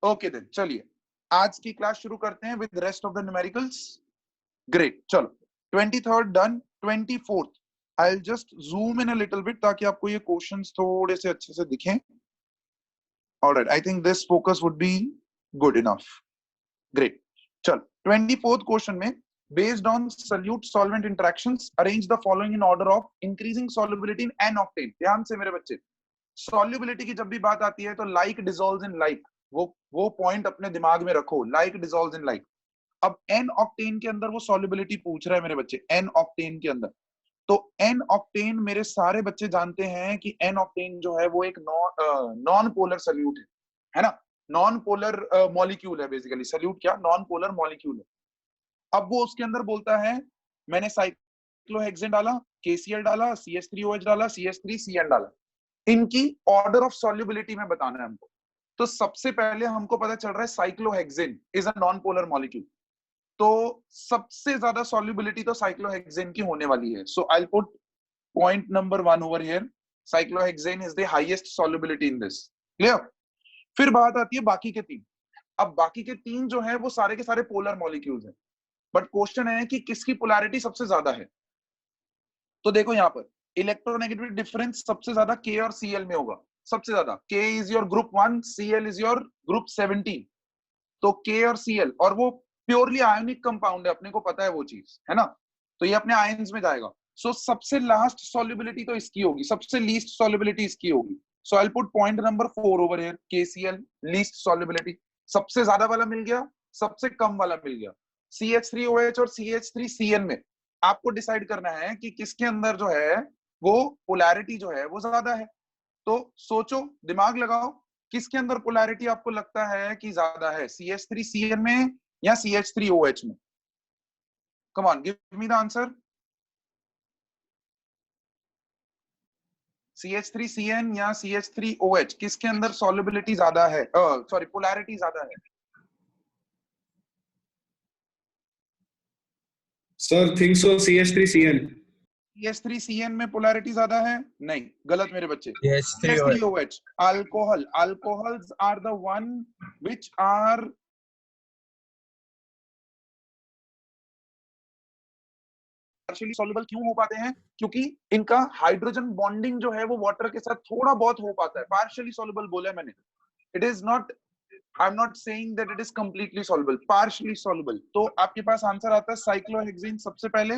Okay then, चलिए आज की क्लास शुरू करते हैं with rest of the numericals. Great, चलो 23rd done, 24th I will just zoom in a little bit ताकि आपको ये क्वेश्चंस थोड़े से अच्छे से दिखें। Alright, I think this focus would be good enough. Great, चलो 24th क्वेश्चन में based on solute solvent interactions arrange the following in order of increasing solubility in n octane। ध्यान से मेरे बच्चे, सॉल्युबिलिटी की जब भी बात आती है तो लाइक डिसॉल्व्स इन लाइक, वो पॉइंट अपने दिमाग में रखो, लाइक डिसॉल्व्स इन लाइक। अब एन ऑक्टेन के अंदर वो सॉल्युबिलिटी पूछ रहा है मेरे बच्चे, एन ऑक्टेन के अंदर। तो एन ऑक्टेन मेरे सारे बच्चे जानते हैं कि एन ऑक्टेन जो है वो एक नॉन पोलर सल्यूट है ना, नॉन पोलर मॉलिक्यूल है बेसिकली। सल्यूट क्या, नॉन पोलर मॉलिक्यूल है। अब वो उसके अंदर बोलता है मैंने साइक्लोहेक्सेन डाला, केसीएल डाला, CH3OH डाला, CH3CN डाला, इनकी ऑर्डर ऑफ सॉल्युबिलिटी में बताना है हमको। तो सबसे पहले हमको पता चल रहा है cyclohexane is a non polar molecule, तो सबसे ज्यादा सॉल्युबिलिटी तो साइक्लोहेक्सेन की होने वाली है। So I will put point number 1 over here, cyclohexane is the highest solubility in this. Clear? फिर बात आती है बाकी के तीन। अब बाकी के तीन जो है वो सारे के सारे पोलर मॉलिक्यूल्स हैं, बट क्वेश्चन है कि किसकी पोलैरिटी सबसे ज्यादा है। तो देखो यहाँ पर इलेक्ट्रोनेगेटिविटी डिफरेंस सबसे ज्यादा के और सीएल में होगा। सबसे ज्यादा K is your group 1, CL is your group 17। तो के और सीएल, और वो प्योरली आयोनिक कंपाउंड है, अपने को पता है वो चीज, है ना। तो ये अपने आयंस में जाएगा। सो सबसे लास्ट सॉल्युबिलिटी तो इसकी होगी, सबसे लीस्ट सॉल्युबिलिटी इसकी होगी। So I will put point number 4 over here, KCl least solubility. सबसे ज्यादा वाला मिल गया, सबसे कम वाला मिल गया। CH3OH और CH3CN में आपको डिसाइड करना है कि किसके अंदर जो है वो पोलैरिटी जो है वो ज्यादा है। तो सोचो, दिमाग लगाओ, किसके अंदर पोलैरिटी आपको लगता है कि ज्यादा है, CH3CN में या CH3OH में? Come on, give me the answer. CH3CN या CH3OH, किसके अंदर सॉल्युबिलिटी ज्यादा है, सॉरी पोलैरिटी ज्यादा है? Sir think so CH3CN। CH3CN में पोलैरिटी ज्यादा है? नहीं, गलत मेरे बच्चे। CH3OH। CH3OH, alcohol, alcohols are the one which are partially soluble. क्यों हो पाते हैं? क्योंकि इनका हाइड्रोजन बॉन्डिंग जो है वो वाटर के साथ थोड़ा बहुत हो पाता है। पार्शियली सॉल्युबल बोला है मैंने, it is not, I am not saying that it is completely soluble, partially soluble. तो आपके पास आंसर आता है साइक्लोहेक्सेन सबसे पहले,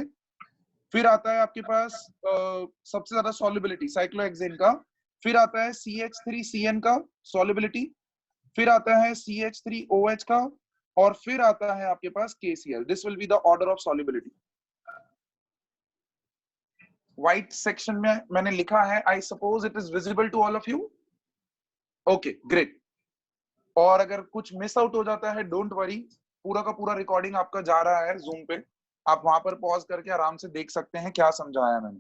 फिर आता है आपके पास सबसे ज्यादा सॉल्युबिलिटी साइक्लोहेक्सेन का, फिर आता है CH3CN का सॉल्युबिलिटी, फिर आता है CH3OH का, और फिर आता है आपके पास KCl। This will be the order of solubility. White section में मैंने लिखा है, I suppose it is visible to all of you. Okay great. और अगर कुछ मिस आउट हो जाता है डोंट वरी, पूरा का पूरा रिकॉर्डिंग आपका जा रहा है जूम पे, आप वहां पर पॉज करके आराम से देख सकते हैं क्या समझाया मैंने।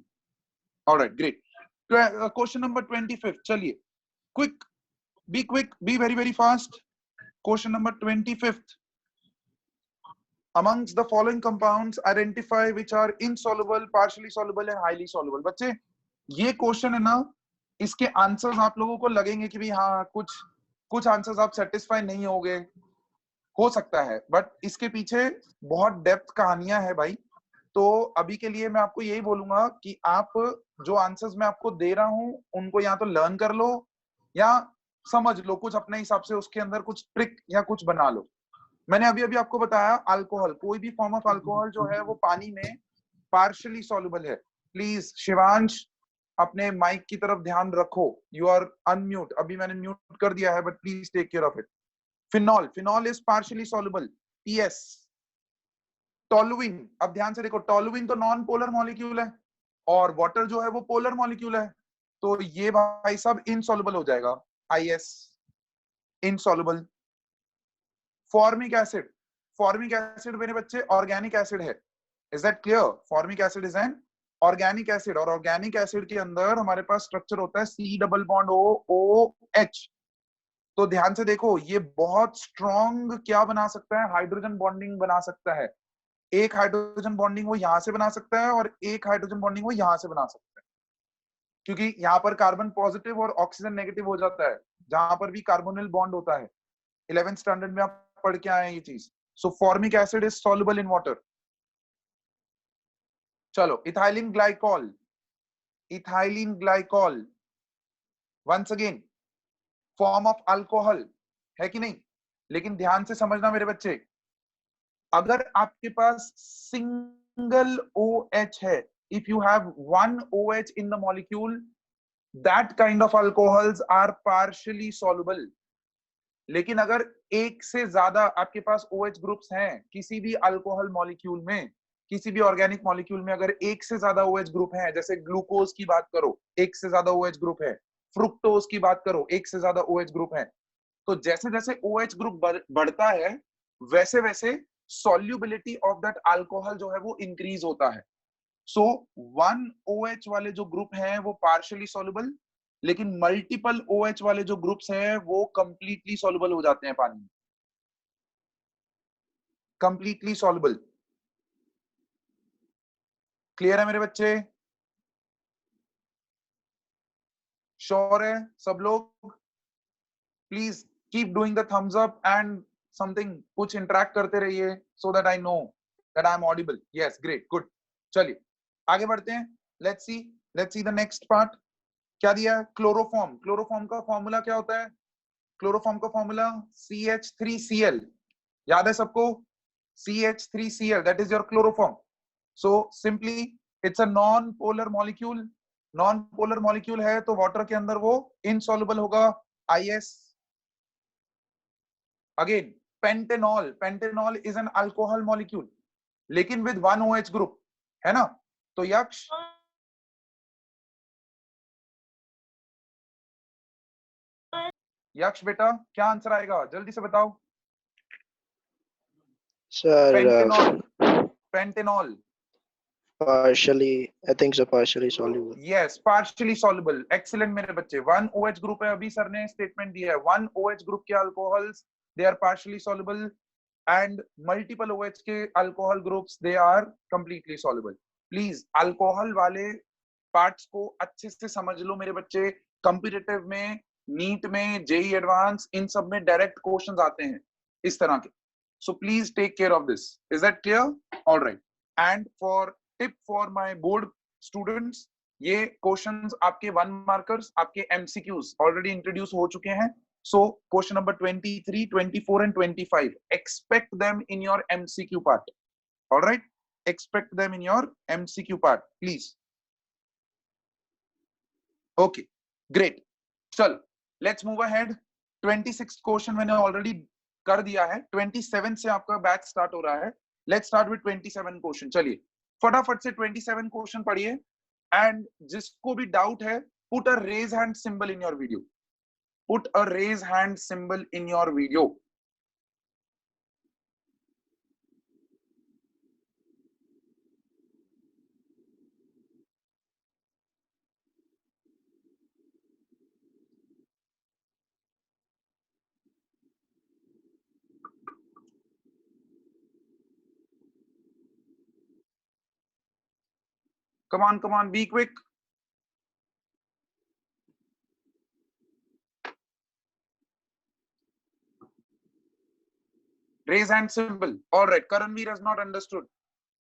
Alright great. क्वेश्चन नंबर 25, चलिए quick, be very very fast. Question number 25, amongst the following compounds identify which are insoluble, partially soluble and highly soluble। बच्चे ये क्वेश्चन है ना, इसके आंसर्स आप लोगों को लगेंगे कि भी हाँ कुछ आंसर्स आप सेटिस्फाई नहीं होंगे, हो सकता है, बट इसके पीछे बहुत डेप्थ कहानियां है भाई। तो अभी के लिए मैं आपको यही बोलूंगा कि आप जो आंसर्स मैं आपको दे रहा हूं उनको या तो लर्न कर लो या समझ लो कुछ अपने हिसाब से, उसके अंदर कुछ ट्रिक या कुछ बना लो। मैंने अभी अभी आपको बताया अल्कोहल, कोई भी फॉर्म ऑफ अल्कोहल जो है वो पानी में पार्शियली सॉल्युबल है। प्लीज शिवांश अपने माइक की तरफ ध्यान रखो, यू आर अनम्यूट, अभी मैंने म्यूट कर दिया है but please take care of it. Phenol is partially soluble, PS। Toluene, अब ध्यान से देखो, टोलुइन तो नॉन पोलर मॉलिक्यूल है और वाटर जो है वो पोलर मॉलिक्यूल है, तो ये भाई सब इनसॉल्युबल हो जाएगा, IS इनसॉल्युबल। फॉर्मिक एसिड मेरे बच्चे ऑर्गेनिक एसिड है, is that clear? Formic acid is an organic acid, और ऑर्गेनिक एसिड के अंदर हमारे पास स्ट्रक्चर होता है C डबल बॉन्ड OH। तो ध्यान से देखो, ये बहुत स्ट्रॉन्ग क्या बना सकता है, हाइड्रोजन बॉन्डिंग बना सकता है। एक हाइड्रोजन बॉन्डिंग वो यहां से बना सकता है और एक हाइड्रोजन बॉन्डिंग वो यहां से बना सकता है, क्योंकि यहाँ पर कार्बन पॉजिटिव और ऑक्सीजन नेगेटिव हो जाता है जहां पर भी कार्बोनिल बॉन्ड होता है। 11th स्टैंडर्ड में आप पढ़ के आए हैं ये चीज. So formic acid is soluble in water. चलो, ethylene glycol. Ethylene glycol once again form of alcohol है कि नहीं? लेकिन ध्यान से समझना मेरे बच्चे, अगर आपके पास सिंगल OH है, if you have one OH in the molecule, that kind of alcohols are partially soluble. लेकिन अगर एक से ज्यादा आपके पास OH ग्रुप्स हैं किसी भी अल्कोहल मॉलिक्यूल में, किसी भी ऑर्गेनिक मॉलिक्यूल में अगर एक से ज्यादा OH ग्रुप है, जैसे ग्लूकोज की बात करो एक से ज्यादा OH ग्रुप है, फ्रुक्टोज की बात करो एक से ज्यादा OH ग्रुप है, तो जैसे जैसे OH ग्रुप बढ़ता है वैसे वैसे सॉल्युबिलिटी ऑफ दैट अल्कोहल जो है वो इंक्रीज होता है. सो वन OH वाले जो ग्रुप हैं वो पार्शियली सॉल्युबल, लेकिन मल्टीपल OH वाले जो ग्रुप्स हैं वो कंप्लीटली सॉल्युबल हो जाते हैं पानी में. Completely soluble. क्लियर है मेरे बच्चे? श्योर है सब लोग? Please keep doing the thumbs up and something, कुछ इंटरेक्ट करते रहिए so that I know that I am audible. Yes, great, good. चलिए आगे बढ़ते हैं. Let's see the next part. क्या दिया है? क्लोरोफॉर्म. क्लोरोफॉर्म का फॉर्मूला क्या होता है? क्लोरोफॉर्म का फॉर्मूला CH3Cl. याद है सबको? CH3Cl, that is your chloroform. So simply it's a non-polar molecule. Non-polar molecule है तो वाटर के अंदर वो insoluble होगा. IS. Again, pentanol. Pentanol is an alcohol molecule, लेकिन with one OH group, है ना? तो यक्ष बेटा क्या आंसर आएगा? जल्दी से बताओ. Sir, pentanol. Pentanol. partially, I think so, partially soluble. Yes, partially soluble. Excellent मेरे बच्चे. One OH group है, अभी सर ने स्टेटमेंट दिया है. One OH group के alcohols they are partially soluble and multiple OH के alcohol groups they are completely soluble. Please alcohol वाले पार्ट्स को अच्छे से समझ लो मेरे बच्चे. कॉम्पिटिटिव में, नीट में, जेई एडवांस, इन सब में डायरेक्ट क्वेश्चंस आते हैं इस तरह के. So please take care of this. Is that clear? All right. And for tip for my board students, ये क्वेश्चंस आपके 1 मार्कर्स, आपके MCQs ऑलरेडी इंट्रोड्यूस हो चुके हैं. So question number 23, 24 and 25, expect them in your MCQ part. All right, expect them in your MCQ part, please. Okay, great. चल, let's move ahead. 26th question मैंने already कर दिया है. 27 से आपका बैच स्टार्ट हो रहा है. Let's start with 27 question. चलिए फटाफट से 27 क्वेश्चन पढ़िए एंड जिसको भी डाउट है put a raise hand symbol in your video. Put a raise hand symbol in your video. come on, be quick. Raise hand symbol. All right, Karanveer has not understood.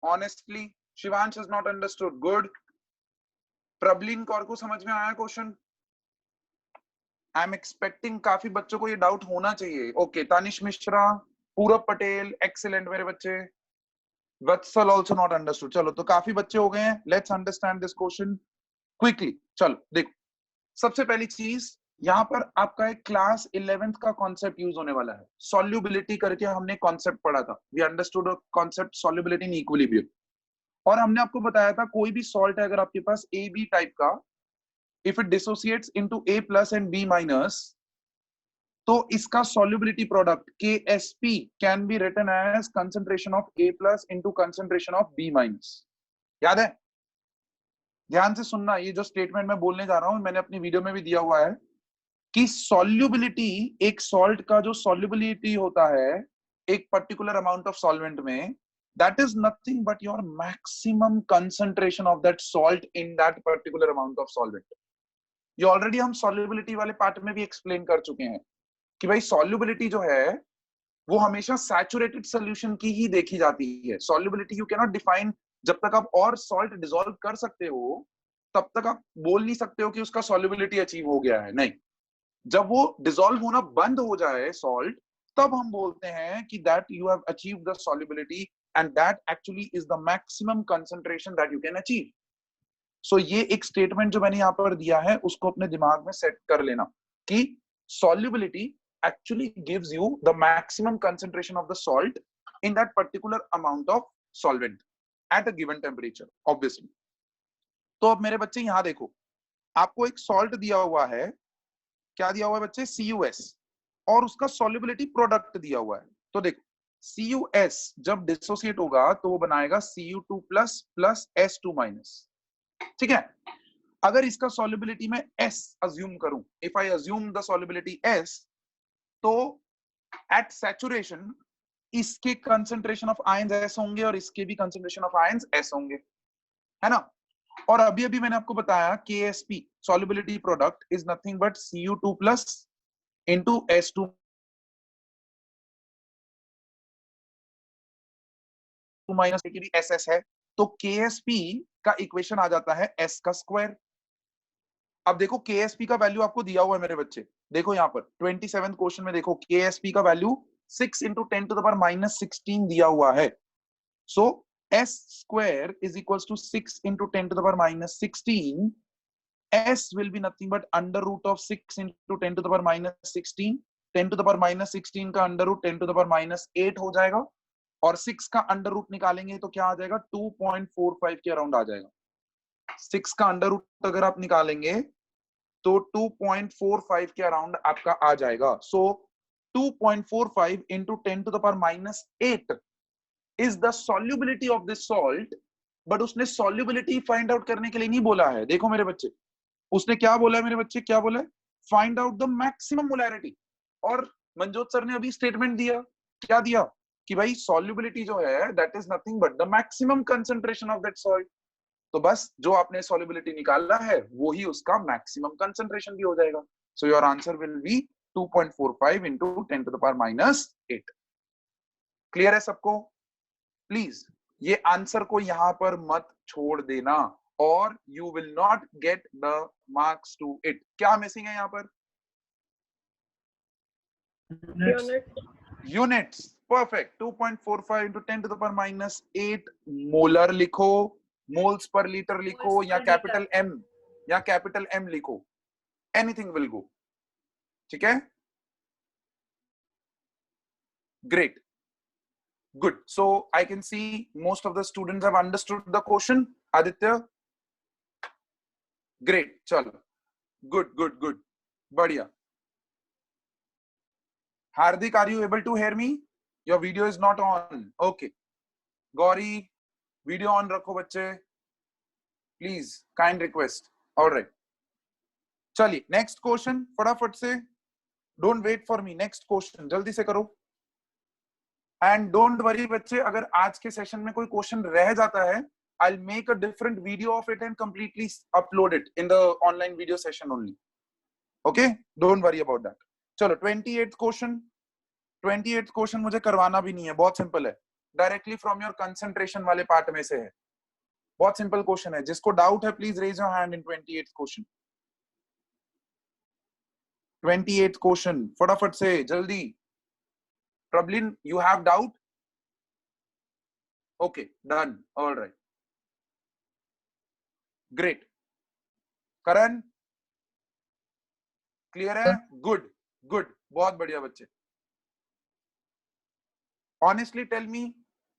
Honestly, Shivansh has not understood. Good. Prablin Kaur को समझ में आया question? I am expecting काफी बच्चों को ये doubt होना चाहिए. ओके, तानिश मिश्रा, पूरब पटेल, एक्सीलेंट मेरे बच्चे. वत्सल ऑल्सो नॉट अंडरस्टूड. चलो तो काफी बच्चे हो गए हैं. Let's understand this question quickly. चलो देखो, सबसे पहली चीज यहाँ पर आपका एक क्लास 11th का कॉन्सेप्ट यूज होने वाला है. सॉल्युबिलिटी करके हमने कॉन्सेप्ट पढ़ा था. We understood concept solubility in equilibrium. और हमने आपको बताया था कोई भी सॉल्ट है अगर आपके पास ए बी टाइप का, if it dissociates into A+ and B-, तो इसका solubility product KSP can be written as concentration of A+ into concentration of B-. याद है? ध्यान से सुनना, ये जो स्टेटमेंट मैं बोलने जा रहा हूं मैंने अपनी वीडियो में भी दिया हुआ है कि सॉल्युबिलिटी, एक सॉल्ट का जो सॉल्युबिलिटी होता है एक पर्टिकुलर अमाउंट ऑफ सॉल्वेंट में, that is nothing but your maximum concentration of that salt in that particular amount of solvent. ये ऑलरेडी हम solubility वाले पार्ट में भी एक्सप्लेन कर चुके हैं कि भाई सॉल्युबिलिटी जो है वो हमेशा सैचुरेटेड सोल्यूशन की ही देखी जाती है. Solubility you can not define. जब तक आप और सॉल्ट डिसॉल्व कर सकते हो तब तक आप बोल नहीं सकते हो कि उसका सॉल्युबिलिटी अचीव हो गया है. नहीं, जब वो डिसॉल्व होना बंद हो जाए सॉल्ट, तब हम बोलते हैं कि that you have achieved the solubility and that actually is the maximum concentration that you can achieve. So ये एक स्टेटमेंट जो मैंने यहां पर दिया है उसको अपने दिमाग में सेट कर लेना कि solubility actually gives you the maximum concentration of the salt in that particular amount of solvent at a given temperature, obviously. तो अब मेरे बच्चे यहां देखो, आपको एक सॉल्ट दिया हुआ है. क्या दिया हुआ है बच्चे? CuS. और उसका solubility प्रोडक्ट दिया हुआ है. तो देखो, CuS जब डिसोसिएट होगा तो वो बनाएगा Cu2 प्लस S2 माइनस. ठीक है. अगर इसका solubility में S assume करूं, if I assume the solubility S, तो at saturation इसके concentration of ions S होंगे और इसके भी concentration of ions S होंगे, है ना. और अभी मैंने आपको बताया KSP solubility product is nothing but Cu2 plus into S2 minus की भी SS है. तो KSP का इक्वेशन आ जाता है S का स्क्वायर. अब देखो KSP का वैल्यू आपको दिया हुआ है मेरे बच्चे. देखो यहाँ पर 27th क्वेश्चन में देखो KSP का value 6 into 10 to the power minus 16 दिया हुआ है. सो S square is equals to 6 into 10 to the power minus 16. S will be nothing but under root of 6 into 10 to the power minus 16. 10 to the power minus 16 का under root 10 to the power minus 8 हो जाएगा. और 6 का under root निकालेंगे तो क्या आ जाएगा? 2.45 के अराउंड आ जाएगा. 6 का अंडर रूट अगर आप निकालेंगे तो 2.45 के अराउंड आपका आ जाएगा. सो 2.45 into 10 to the power minus 8 is the solubility of this salt. But उसने solubility फाइंड आउट करने के लिए नहीं बोला है. देखो मेरे बच्चे, उसने क्या बोला है मेरे बच्चे? क्या बोला है? Find out the maximum molarity. और मनजोत सर ने अभी स्टेटमेंट दिया. क्या दिया? कि भाई solubility जो है that is nothing but the maximum concentration of that salt. तो बस जो आपने solubility निकाला है वो ही उसका maximum concentration भी हो जाएगा. So your answer will be 2.45 into 10 to the power minus 8. Clear है सबको? प्लीज ये आंसर को यहां पर मत छोड़ देना और you will not get the marks to it. क्या मिसिंग है यहां पर? Units. Perfect. 2.45 into 10 to the power minus 8 molar लिखो, मोल्स पर लीटर लिखो, या कैपिटल M या कैपिटल M लिखो. Anything will go. ठीक है. Great. Good. So I can see most of the students have understood the question. Aditya? Great. Chalo. Good. Badhiya. Hardik, are you able to hear me? Your video is not on. Okay. Gauri, video on rakho bachche. Please, kind request. All right. Chaliye, next question. फटाफट से. Don't wait for me. Next question. जल्दी से करो. And don't worry बच्चे, अगर आज के session में कोई क्वेश्चन रह जाता है, I'll make a different video of it and completely upload it in the online video session only. Okay? Don't worry about that. चलो 28th क्वेश्चन. 28th क्वेश्चन मुझे करवाना भी नहीं है, बहुत सिंपल है. डायरेक्टली फ्रॉम योर कंसंट्रेशन वाले part में से है. बहुत सिंपल क्वेश्चन है. जिसको डाउट है please raise your hand in 28th question. 28th question फटाफट से, जल्दी. Prablin, you have doubt? Okay, done. All right. Great. Karan? Clear है? Good. बहुत बढ़िया बच्चे. Honestly tell me,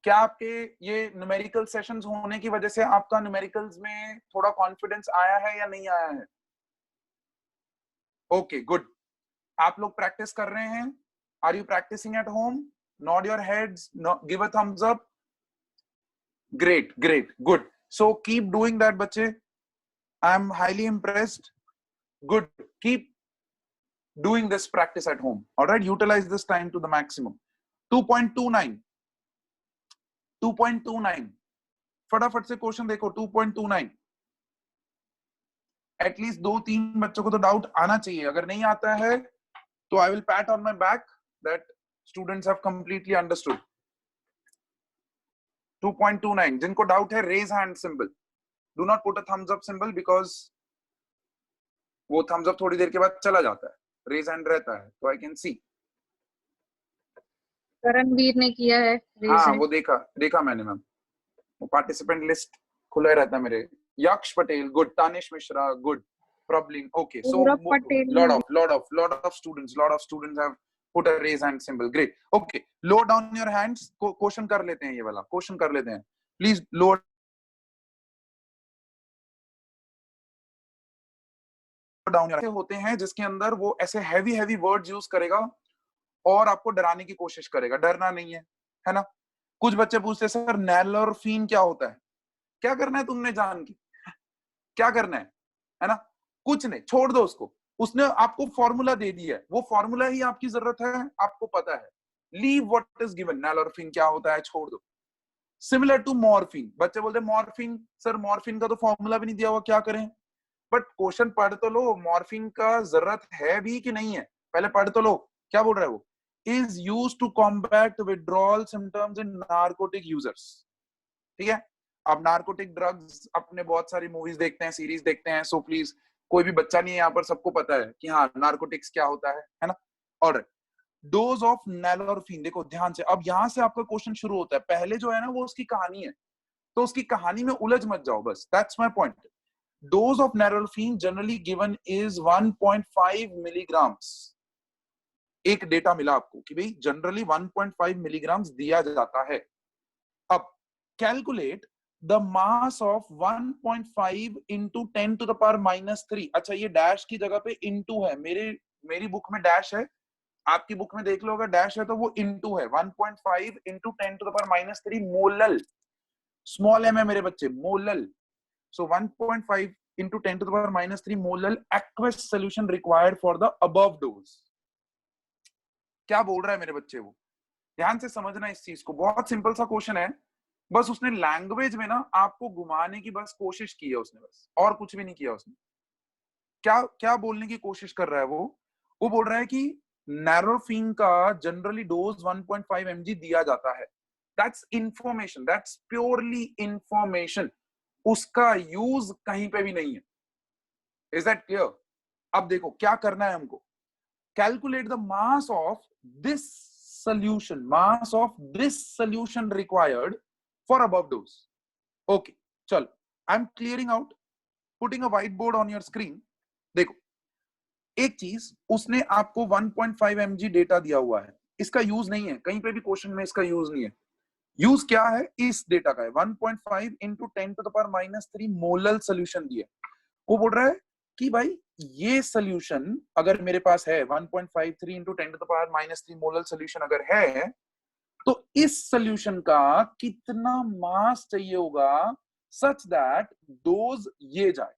क्या आपके ये न्यूमेरिकल सेशंस होने की वजह से आपका न्यूमेरिकल्स में थोड़ा कॉन्फिडेंस आया है या नहीं आया है? Okay, good. आप लोग प्रैक्टिस कर रहे हैं? Are you practicing at home? Nod your heads. Give a thumbs up. Great. Good. So keep doing that, bache. I'm highly impressed. Good. Keep doing this practice at home. All right. Utilize this time to the maximum. 2.29. 2.29. फटाफट से question देखो. 2.29. At least 2-3 बच्चों को तो doubt आना चाहिए. अगर नहीं आता है तो I will pat on my back that students have completely understood. 2.29 जिनको डाउट है raise hand symbol. Do not put a thumbs up symbol because वो thumbs up थोड़ी देर के बाद चला जाता है. Raise hand रहता है तो I can see. करणवीर ने किया है हाँ वो देखा मैंने मैम. वो पार्टिसिपेंट लिस्ट खुला रहता है मेरे. यक्ष Patel good. Tanish Mishra good. Problem. Okay, so lot of students have put a raise hand symbol. Great. Okay, lower down your hands. Question कर लेते हैं ये वाला. Question कर लेते हैं. Please lower down your. होते हैं जिसके अंदर वो ऐसे heavy words use करेगा और आपको डराने की कोशिश करेगा. डरना नहीं है ना. कुछ बच्चे पूछते हैं सर नैलोरफीन क्या होता है. क्या करना है तुमने जान के. क्या करना है ना. कुछ नहीं, छोड़ दो उसको. उसने आपको फॉर्मूला दे दिया है, वो फॉर्मूला ही आपकी जरूरत है, आपको पता है. Leave what is given. Nalorphine क्या होता है, छोड़ दो. Similar to morphine. बच्चे बोलते हैं मॉर्फिन सर, मॉर्फिन का तो फॉर्मूला भी नहीं दिया हुआ, क्या करें. बट क्वेश्चन पढ़ तो लो. मॉर्फिन का जरूरत है भी कि नहीं है, पहले पढ़ तो लो. क्या बोल रहा है वो. Is used to combat withdrawal symptoms in narcotic users. ठीक है. अब नार्कोटिक ड्रग्स अपने बहुत सारी मूवीज देखते हैं, सीरीज देखते हैं. सो प्लीज कोई भी बच्चा नहीं है यहाँ पर, सबको पता है कि हाँ नार्कोटिक्स क्या होता है ना. ऑलराइट. Dose of nalorphine. देखो ध्यान से, अब यहाँ से आपका क्वेश्चन शुरू होता है. पहले जो है ना वो उसकी कहानी है, तो उसकी कहानी में उलझ मत जाओ बस. That's my point. Dose of nalorphine generally given is 1.5 milligrams. एक डेटा मिला आपको कि भाई जनरली 1.5 मिलीग्राम्स दिया जाता है. अब calculate the mass of 1.5 into 10 to the power minus 3. अच्छा ये डैश की जगह पे into है. मेरी बुक में डैश है, आपकी बुक में देख लो अगर डैश है तो वो into है. 1.5 into 10 to the power minus 3 molal. Small m है मेरे बच्चे, molal. So 1.5 into 10 to the power minus 3 molal aqueous solution required for the above dose. क्या बोल रहा है मेरे बच्चे वो. ध्यान से समझना इस चीज को. बहुत सिंपल सा क्वेश्चन है, बस उसने लैंग्वेज में ना आपको घुमाने की बस कोशिश की है उसने, बस और कुछ भी नहीं किया उसने. क्या बोलने की कोशिश कर रहा है वो बोल रहा है कि नैरोफीन का जनरली डोज 1.5 mg दिया जाता है. That's information, that's purely information. उसका यूज कहीं पे भी नहीं है. Is that clear. अब देखो क्या करना है हमको. Calculate the mass of this solution required for above dose. Okay, चलो. I'm clearing out, putting a whiteboard on your screen. देखो एक चीज, उसने आपको 1.5 mg डेटा दिया हुआ है. इसका यूज नहीं है कहीं पे भी क्वेश्चन में. इसका यूज नहीं है. यूज क्या है इस डेटा का है. 1.5 into 10 to the power minus 3 molal solution दिया. वो बोल रहा है कि भाई ये सोल्यूशन अगर मेरे पास है 1.53 into 10 to the power minus 3 molal solution अगर है, तो इस सोल्यूशन का कितना मास चाहिए होगा सच दैट डोज ये जाए.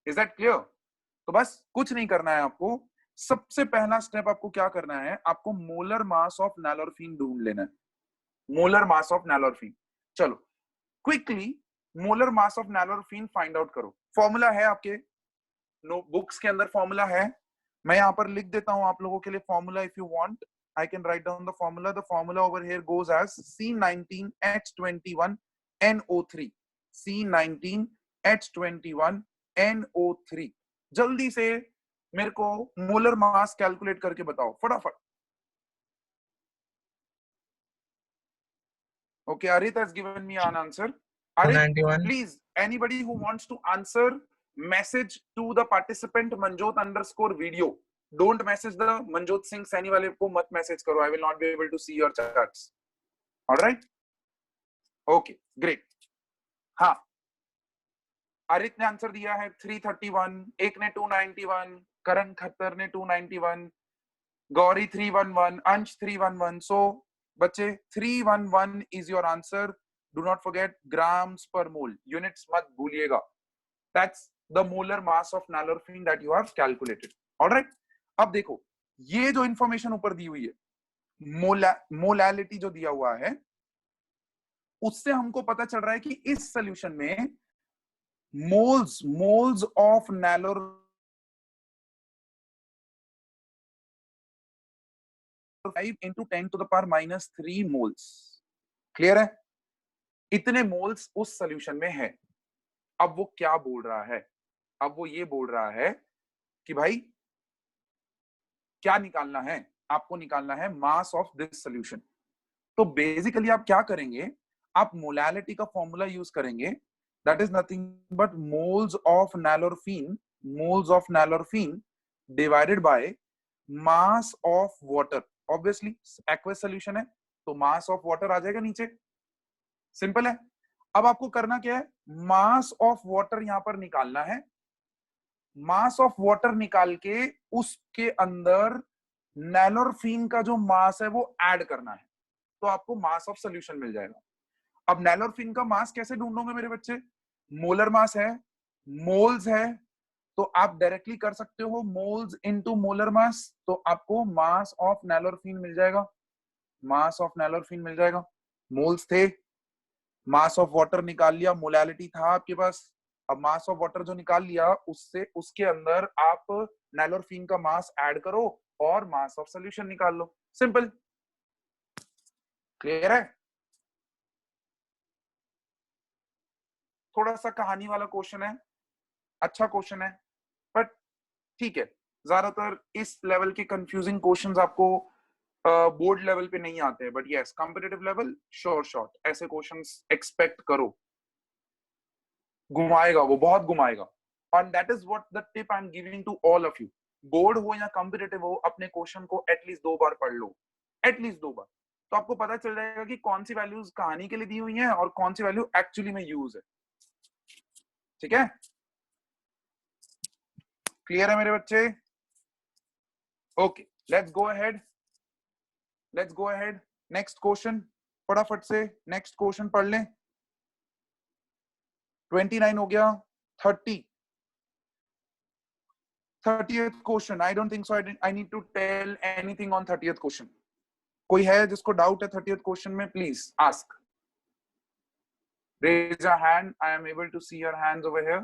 Is that clear. तो बस कुछ नहीं करना है आपको. सबसे पहला स्टेप आपको क्या करना है, आपको मोलर मास ऑफ नैलोरफीन ढूंढ लेना है. Molar mass of nalorphine. चलो quickly molar mass of nalorphine find out करो. फॉर्मूला है आपके बुक्स के अंदर, फॉर्मूला है. मैं यहाँ पर लिख देता हूं आप लोगों के लिए formula. If you want I can write down the formula. The formula over here goes as C19H21NO3. C19H21NO3. जल्दी से मेरे को मोलर मास कैलकुलेट करके बताओ फटाफट. Okay, Arit has given me an answer. Arit, please, anybody who wants to answer, message to the participant Manjot_video. Don't message the Manjot Singh Saini wale ko mat message karo. I will not be able to see your chats. All right? Okay, great. हाँ, अरित ने answer दिया है 331, एक ने 291, करण खत्तर ने 291, गौरी 311, अंश 311. So बच्चे 311 is your answer. Do not forget grams per mole. Units मत भूलिएगा. That's the molar mass of nalorphine that you have calculated. All right? अब देखो ये जो इंफॉर्मेशन ऊपर दी हुई है, मोलैलिटी जो दिया हुआ है, उससे हमको पता चल रहा है कि इस सोल्यूशन में moles of Nellore 5 into 10 to the power minus 3 moles. Clear है? इतने मोल्स उस सॉल्यूशन में है। अब वो क्या बोल रहा है? अब वो ये बोल रहा है कि भाई क्या निकालना है? आपको निकालना है मास ऑफ दिस सॉल्यूशन। तो बेसिकली आप क्या करेंगे? आप मोलैलिटी का फॉर्मूला यूज करेंगे, that is nothing but moles of nalorphine divided by mass of water. Obviously aqueous solution है तो मास ऑफ वाटर आ जाएगा नीचे, सिंपल है। अब आपको करना क्या है? मास ऑफ वाटर यहां पर निकालना है। मास ऑफ वाटर निकाल के उसके अंदर नैलोरफिन का जो मास है वो ऐड करना है, तो आपको मास ऑफ सॉल्यूशन मिल जाएगा। अब नैलोरफिन का मास कैसे ढूंढोगे मेरे बच्चे? मोलर मास है, मोल्स है, तो आप डायरेक्टली कर सकते हो मोल्स इनटू मोलर मास, तो आपको मास ऑफ नैलोरफिन मिल जाएगा। मास ऑफ नैलोरफिन मिल जाएगा, मोल्स थे, मास ऑफ वाटर निकाल लिया, मोलैलिटी था आपके पास। अब मास ऑफ वाटर जो निकाल लिया उससे उसके अंदर आप नैलोरफिन का मास ऐड करो और मास ऑफ सॉल्यूशन निकाल लो, सिंपल। क्लियर है? थोड़ा सा कहानी वाला क्वेश्चन है, अच्छा क्वेश्चन है, बट ठीक है। ज्यादातर इस लेवल के कंफ्यूजिंग क्वेश्चंस आपको बोर्ड लेवल पे नहीं आते हैं, but yes competitive level sure shot ऐसे क्वेश्चंस एक्सपेक्ट करो। घुमाएगा वो, बहुत घुमाएगा, and that is what the tip I'm giving to all of you. Board हो या कॉम्पिटिटिव हो, अपने क्वेश्चन को एटलीस्ट 2 बार पढ़ लो, एटलीस्ट 2 बार, तो आपको पता चल जाएगा कि कौन सी वैल्यूज कहानी के लिए दी हुई हैं और कौन सी वैल्यू एक्चुअली में यूज है। ठीक है? क्लियर है मेरे बच्चे? Okay, let's go ahead, let's go ahead. Next question, फटाफट से नेक्स्ट क्वेश्चन पढ़ लें। 29 हो गया, 30th question. I don't think so I need to tell anything on 30th question. कोई है जिसको डाउट है 30th क्वेश्चन में? Please ask, raise your hand. I am able to see your hands over here.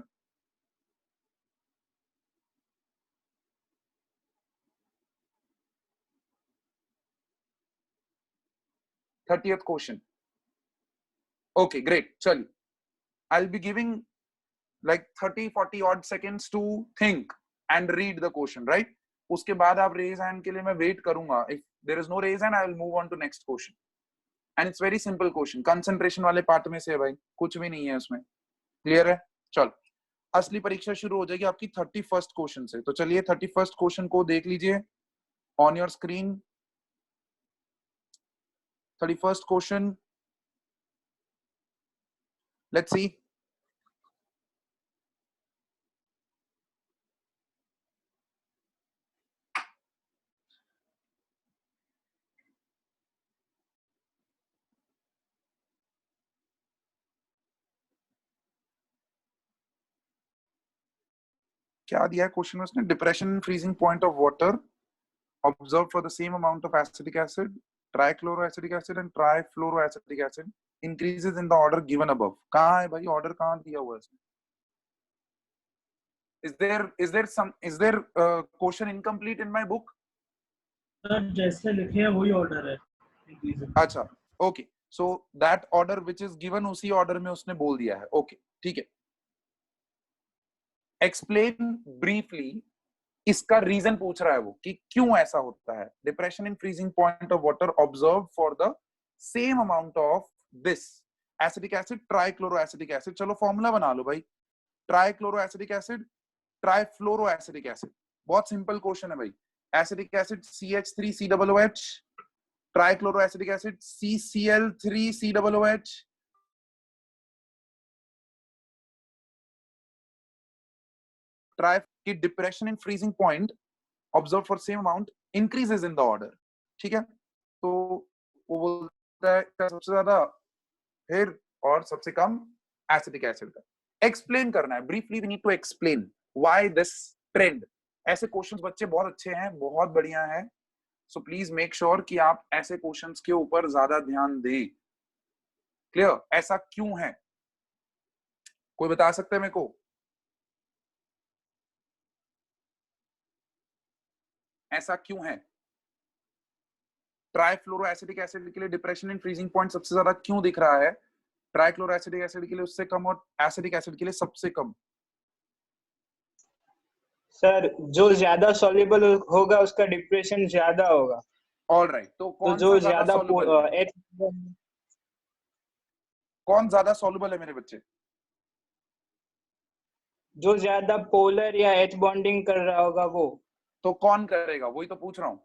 Thirtieth question. Okay, great. Chali, I'll be giving like 30-40 odd seconds to think and read the question, right? उसके बाद आप raise hand के लिए मैं wait करूंगा. If there is no raise hand, I will move on to next question. And it's very simple question. Concentration वाले part में से है भाई, कुछ भी नहीं है उसमें. Clear है? चल, असली परीक्षा शुरू हो जाएगी आपकी 31st क्वेश्चन से। तो चलिए 31st क्वेश्चन को देख लीजिए on your screen. 31st question. Let's see. क्या दिया है क्वेश्चन में उसने? Depression freezing point of water observe for the same amount of acetic acid, trichloroacetic acid and trifluoroacetic acid increases in the order given above. कहां है भाई order? कहां दिया हुआ है इसमें? is there question incomplete in my book? Sir जैसे लिखे हैं वही ऑर्डर है। अच्छा, okay, so that order which is given उसी ऑर्डर में उसने बोल दिया है। ओके, ठीक है। एक्सप्लेन ब्रीफली, इसका रीजन पूछ रहा है वो कि क्यों ऐसा होता है। Depression in freezing point of water observe for the same amount of this acidic acid, trichloroacetic acid. चलो फॉर्मूला बना लो भाई। ट्राइक्लोरोएसिटिक एसिड, ट्राइफ्लोरोएसिटिक एसिड, बहुत सिंपल क्वेश्चन है भाई। Acidic acid CH3COOH, trichloroacetic acid CCl3COOH, tri की depression in freezing point observe for same amount increases in the order. ठीक है, तो वो बोलता है सबसे ज्यादा फिर और सबसे कम एसिडिक एसिड का। एक्सप्लेन करना है briefly, we need to explain why this trend. ऐसे क्वेश्चंस बच्चे बहुत अच्छे हैं, बहुत बढ़िया है, सो प्लीज मेक श्योर कि आप ऐसे क्वेश्चंस के ऊपर ज्यादा ध्यान दें। क्लियर? ऐसा क्यों है? कोई बता सकते हैं मेरे को? ऐसा क्यों है? ट्राइफ्लोरो एसिडिक एसिड के लिए डिप्रेशन इन फ्रीजिंग पॉइंट सबसे ज्यादा क्यों दिख रहा है? ट्राइक्लोरो एसिडिक एसिड के लिए उससे कम और एसिडिक एसिड के लिए सबसे कम। सर जो ज्यादा सॉल्युबल होगा उसका डिप्रेशन ज्यादा होगा। ऑलराइट, तो तो कौन जो सा ज्यादा ज्यादा सॉल्युबल है? कौन ज्यादा सॉल्युबल है मेरे बच्चे? जो ज्यादा पोलर या एच बॉन्डिंग कर रहा होगा वो। तो कौन करेगा? वही तो पूछ रहा हूं।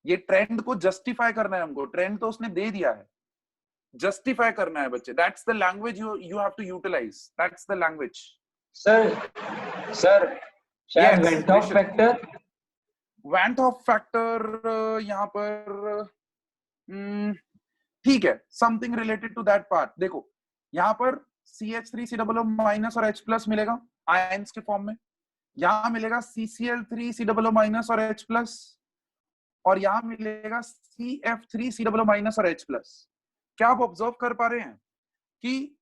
ये ट्रेंड को जस्टिफाई करना है हमको, ट्रेंड तो उसने दे दिया है, जस्टिफाई करना है बच्चे। That's the language you have to utilize, that's the language. Sir शायद Yes, van't Hoff Rishit. Factor. Van't Hoff factor यहाँ पर ठीक है, something related to that part. देखो यहाँ पर CH3COO माइनस और H प्लस मिलेगा आयंस के फॉर्म में, यहाँ मिलेगा CCl3COO माइनस और H प्लस, और यहाँ मिलेगा CF3COO माइनस और H प्लस। क्या आप ऑब्जर्व कर पा रहे हैं कि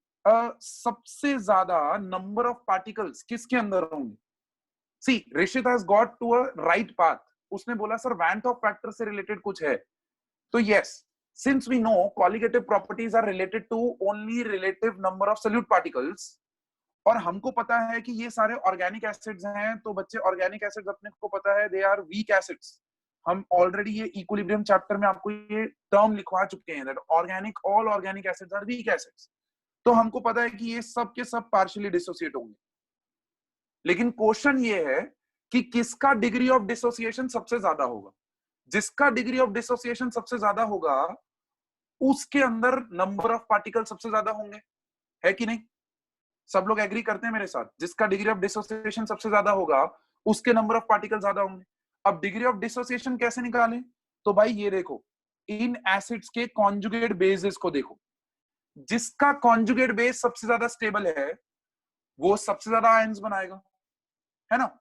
सबसे ज्यादा नंबर ऑफ पार्टिकल्स किसके अंदर होंगे? See, Rishit has got to a right path. उसने बोला सर वैंट ऑफ फैक्टर से रिलेटेड कुछ है, तो yes, since we know colligative properties are related to only relative number of solute particles, और हमको पता है कि ये सारे ऑर्गेनिक एसिड्स हैं, तो बच्चे ऑर्गेनिक एसिड्स अपने को पता है दे आर वीक एसिड्स। हम ऑलरेडी ये इक्विलिब्रियम चैप्टर में आपको ये टर्म लिखवा चुके हैं that organic, all organic acids are weak acids. तो हमको पता है कि ये सब के सब पार्शियली डिसोसिएट होंगे। लेकिन क्वेश्चन ये है कि किसका डिग्री ऑफ डिसोसिएशन सबसे ज्यादा होगा? जिसका डिग्री ऑफ डिसोसिएशन सबसे ज्यादा होगा उसके अंदर नंबर ऑफ पार्टिकल सबसे ज्यादा होंगे, है कि नहीं? सब लोग एग्री करते हैं मेरे साथ? जिसका डिग्री ऑफ डिसोसिएशन सबसे ज्यादा होगा उसके नंबर ऑफ पार्टिकल ज्यादा होंगे। अब डिग्री ऑफ डिसोसिएशन कैसे निकालें? तो भाई ये देखो, इन एसिड्स के कॉन्जुगेट बेसेस को देखो, जिसका कॉन्जुगेट बेस सबसे ज्यादा स्टेबल है वो सबसे ज्यादा आयंस बनाएगा, है ना?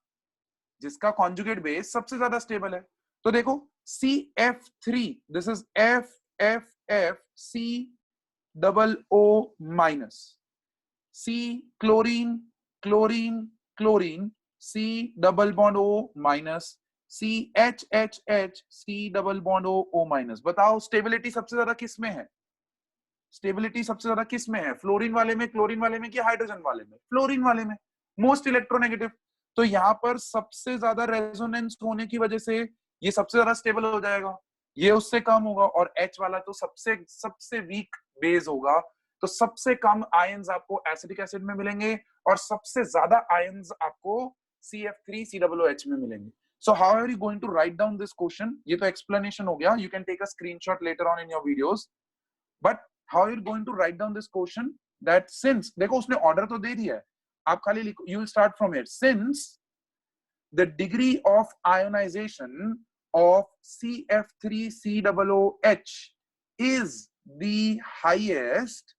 जिसका कॉन्जुगेट बेस सबसे ज्यादा स्टेबल है। तो देखो CF3, this is FFFCOO minus, C chlorine chlorine chlorine, C double bond O minus, CHHH C double bond O minus. बताओ स्टेबिलिटी सबसे ज्यादा किस में है? स्टेबिलिटी सबसे ज्यादा किस में है? फ्लोरीन वाले में, क्लोरीन वाले में, कि हाइड्रोजन वाले में? फ्लोरीन वाले में, मोस्ट इलेक्ट्रोनेगेटिव। तो यहाँ पर सबसे ज्यादा रेजोनेंस होने की वजह से ये सबसे ज्यादा स्टेबल हो जाएगा, ये उससे कम होगा, और H वाला तो सबसे वीक बेस होगा, तो सबसे कम आयंस आपको एसिडिक एसिड में मिलेंगे और सबसे ज्यादा आयंस आपको CF3COOH में मिलेंगे। So how are you going to write down this question? ये तो explanation हो गया, you can take a screenshot later on in your videos, but how are you going to write down this question? That since, देखो उसने order तो दे दिया है, आप खाली लिखो, you will start from here. Since the degree of ionization of CF3COOH is the highest,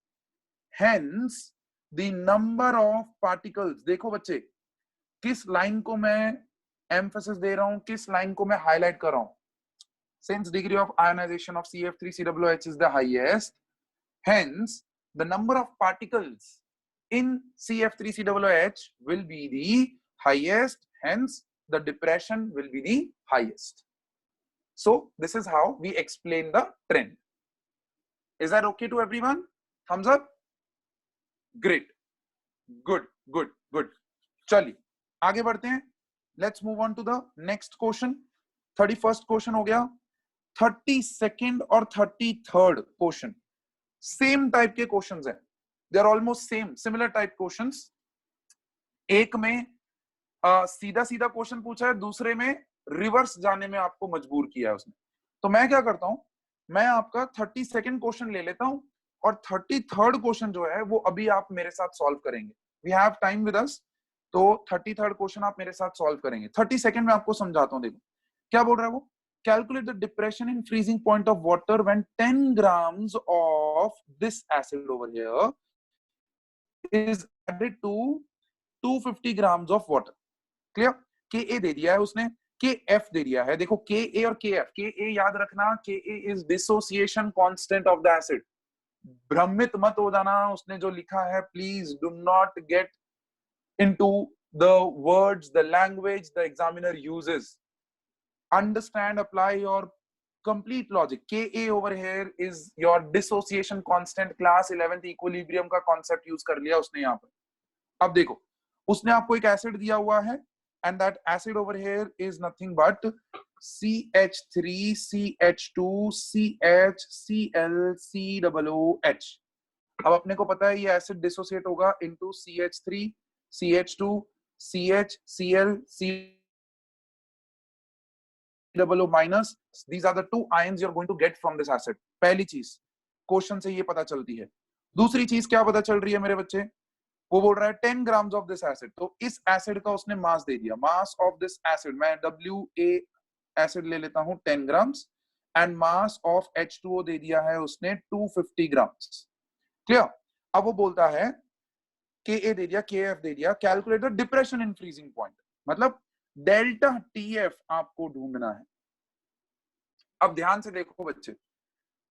hence the number of particles। देखो बच्चे, किस लाइन को मैं एम्फेसिस दे रहा हूं, किस लाइन को मैं हाईलाइट कर रहा हूं? Since degree of ionization of CF3COOH is the highest, hence the number of particles in CF3COOH will be the highest, hence the depression will be the highest. So this is how we explain the trend. Is that okay to everyone? Thumbs up. Great. Good, good, good. चलिए आगे बढ़ते हैं. Let's move on to the next question. 31st question हो गया. 32nd और 33rd question same type के questions हैं. They are almost same, similar type questions. एक में सीधा सीधा क्वेश्चन पूछा है, दूसरे में रिवर्स जाने में आपको मजबूर किया है उसने. तो मैं क्या करता हूं, मैं आपका 32nd क्वेश्चन ले लेता हूं और 33rd क्वेश्चन जो है वो अभी आप मेरे साथ सॉल्व करेंगे. We have time with us, तो 33rd क्वेश्चन आप मेरे साथ सॉल्व करेंगे. 32nd में आपको समझाता हूं. देखो क्या बोल रहा है वो. Calculate the depression in freezing point of water when 10 grams of this acid over here is added to 250 grams of water. Clear? Ka दे दिया है उसने, Kf दे दिया है. देखो Ka और Kf. Ka याद रखना, Ka is dissociation constant of the acid. भ्रमित मत हो जाना. उसने जो लिखा है, please do not get into the words, the language the examiner uses. Understand, apply your complete logic. Ka over here is your dissociation constant. class 11th equilibrium का concept use कर लिया उसने यहाँ पर. अब देखो, उसने आपको एक एसिड दिया हुआ है, and that acid over here is nothing but CH3 CH2 CH Cl COOH. अब अपने को पता है ये एसिड डिसोसिएट होगा into CH3 CH2 CH Cl COO minus. These are the two ions you're going to get from this acid. पहली चीज question से ये पता चलती है. दूसरी चीज क्या पता चल रही है मेरे बच्चे? वो बोल रहा है 10 ग्राम्स ऑफ दिस एसिड. तो इस एसिड का उसने मास दे दिया. मास ऑफ दिस एसिड, मैं WA एसिड ले लेता हूं 10 grams, and mass of H2O दे दिया है उसने 250 ग्राम्स. क्लियर? अब वो बोलता है Ka दे दिया, Kf दे दिया, calculate the depression in freezing point. मतलब डेल्टा TF आपको ढूंढना है. अब ध्यान से देखो बच्चे,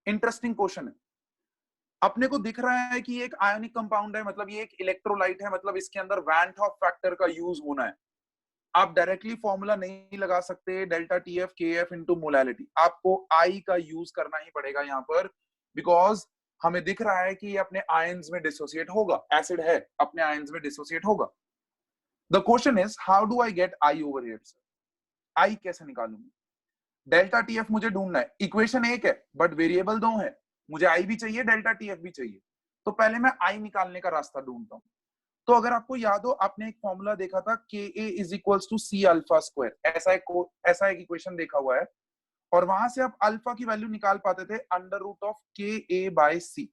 इंटरेस्टिंग क्वेश्चन है. अपने को दिख रहा है कि ये एक आयोनिक कंपाउंड है, मतलब ये एक इलेक्ट्रोलाइट है, मतलब इसके अंदर वैन हॉफ फैक्टर का यूज होना है. आप डायरेक्टली फॉर्मूला नहीं लगा सकते delta TF KF into molality. आपको I का यूज करना ही पड़ेगा यहाँ पर, बिकॉज हमें दिख रहा है कि ये अपने आयंस में डिसोसिएट होगा. एसिड है, अपने आयंस में डिसोसिएट होगा. The question is how do I get I over here sir? I कैसे निकालूंगा? डेल्टा TF मुझे ढूंढना है. इक्वेशन एक है बट वेरिएबल दो है. मुझे I भी चाहिए, डेल्टा TF भी चाहिए. तो पहले मैं I निकालने का रास्ता ढूंढता हूं. तो अगर आपको याद हो, आपने एक फॉर्मूला देखा था Ka is equals to C alpha square. ऐसा एक इक्वेशन देखा हुआ है, और वहां से आप अल्फा की वैल्यू निकाल पाते थे under root of Ka by C.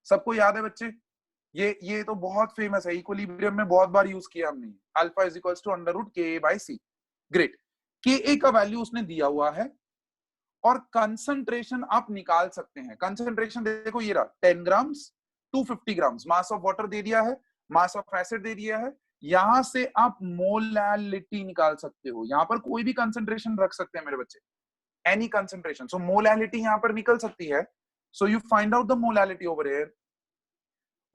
सबको याद है बच्चे? ये तो बहुत फेमस है, इक्विलिब्रियम में बहुत बार यूज किया हमने. Alpha is equals to under root Ka by C. Great. Ka का वैल्यू उसने दिया हुआ है, और कंसंट्रेशन आप निकाल सकते हैं. कंसंट्रेशन देखो ये रहा 10 grams 250 grams. Mass of water दे दिया है, मास ऑफ एसिड दे दिया है. यहां से आप मोलैलिटी निकाल सकते हो. यहां पर कोई भी कंसंट्रेशन रख सकते हैं मेरे बच्चे, एनी कंसंट्रेशन. सो मोलैलिटी यहां पर निकल सकती है. So you find out the molality over here.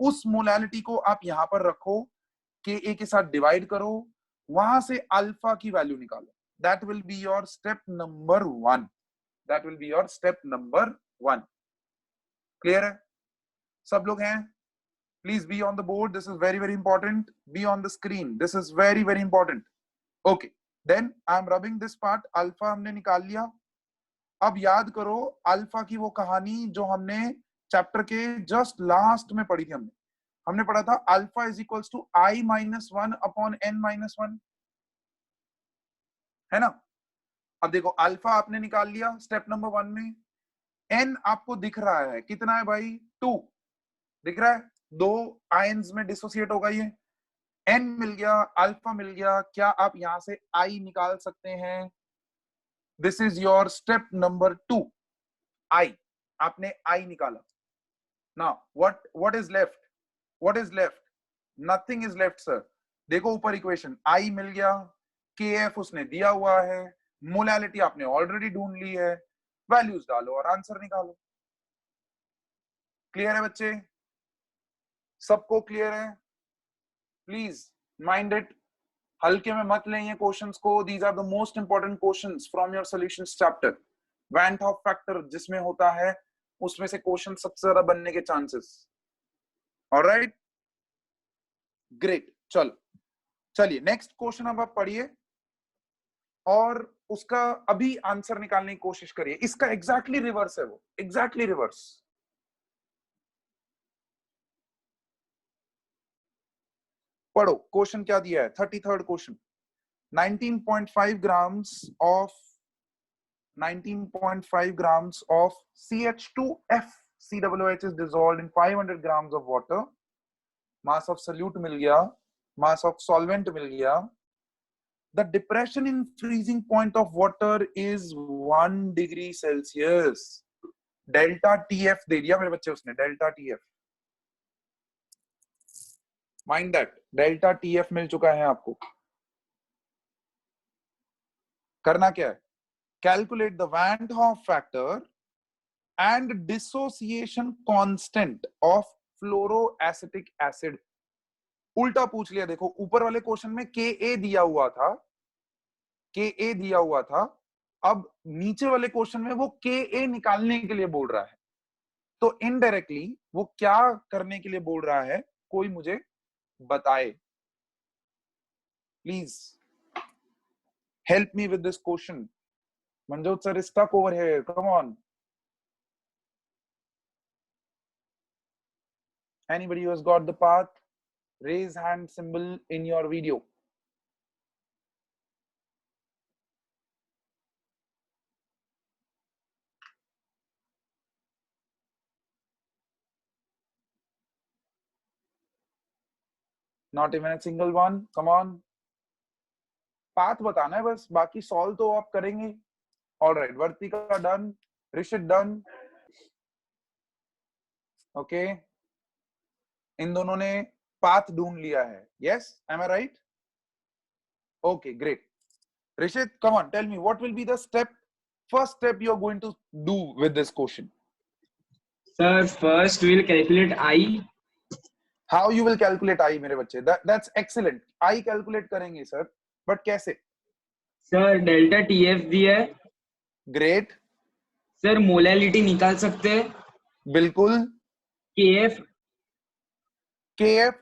उस मोलैलिटी को आप यहां पर रखो, Ka के साथ डिवाइड करो, वहां से अल्फा की वैल्यू निकालो. That will be your step number 1. That will be your step number 1. Clear है? सब लोग हैं? Please be on the board. This is very, very important. Be on the screen. This is very, very important. Okay. Then I'm rubbing this part. Alpha हमने निकाल लिया. अब याद करो अल्फा की वो कहानी जो हमने चैप्टर के जस्ट लास्ट में पढ़ी थी. हमने पढ़ा था alpha is equals to I-1 upon N-1, है ना? अब देखो अल्फा आपने निकाल लिया स्टेप नंबर 1 में. N आपको दिख रहा है, कितना है भाई? 2 दिख रहा है. 2 आयंस में डिसोसिएट होगा ये. N मिल गया, अल्फा मिल गया. क्या आप यहां से I निकाल सकते हैं? This is your step number 2. I, आपने I निकाला. Now what is left? What is left? Nothing is left sir. देखो ऊपर इक्वेशन, I मिल गया, KF उसने दिया हुआ है, मोलैलिटी आपने ऑलरेडी ढूंढ ली है, वैल्यूज डालो और आंसर निकालो. क्लियर है बच्चे? सबको क्लियर है? Please mind it. हल्के में मत लें ये क्वेश्चंस को. These are the most important questions from your solutions chapter. Van't Hoff factor जिसमें होता है, उसमें से क्वेश्चन सबसे ज्यादा बनने के चांसेस. Alright, great. चलिए नेक्स्ट क्वेश्चन अब आप पढ़िए और उसका अभी आंसर निकालने की कोशिश करिए. इसका एग्जैक्टली रिवर्स है, वो एग्जैक्टली रिवर्स. पढ़ो क्वेश्चन क्या दिया है. 33rd question. 19.5 grams of CH2F COOH is dissolved in 500 grams of water. Mass of solute मिल गया, मास ऑफ सॉल्वेंट मिल गया. The depression in freezing point of water is 1 degree Celsius. Delta TF दे दिया मेरे बच्चे उसने, delta TF. Mind that, delta TF मिल चुका है आपको. करना क्या है? Calculate the van't Hoff factor and dissociation constant of fluoroacetic acid. उल्टा पूछ लिया. देखो ऊपर वाले क्वेश्चन में Ka दिया हुआ था, अब नीचे वाले क्वेश्चन में वो के ए निकालने के लिए बोल रहा है, तो इनडायरेक्टली वो क्या करने के लिए बोल रहा है, कोई मुझे बताए please, help me with this question. Manjot sir is stuck over here, come on. Anybody who has got the path, raise hand symbol in your video. Not even a single one, come on. Path बताना है बस, बाकी solve तो आप करेंगे. Alright, Vartika done, Rishit done. Okay, इन दोनों ने पाथ ढूंढ लिया है. Yes, am I right? Okay, great. Rishit, come on, tell me what will be the first step you are going to do with this question. Sir, first we'll calculate I. How you will calculate I, मेरे बच्चे? That's excellent. I calculate करेंगे sir, but कैसे? Sir, delta TF दिया है. Great. Sir, molality निकाल सकते हैं. बिल्कुल. KF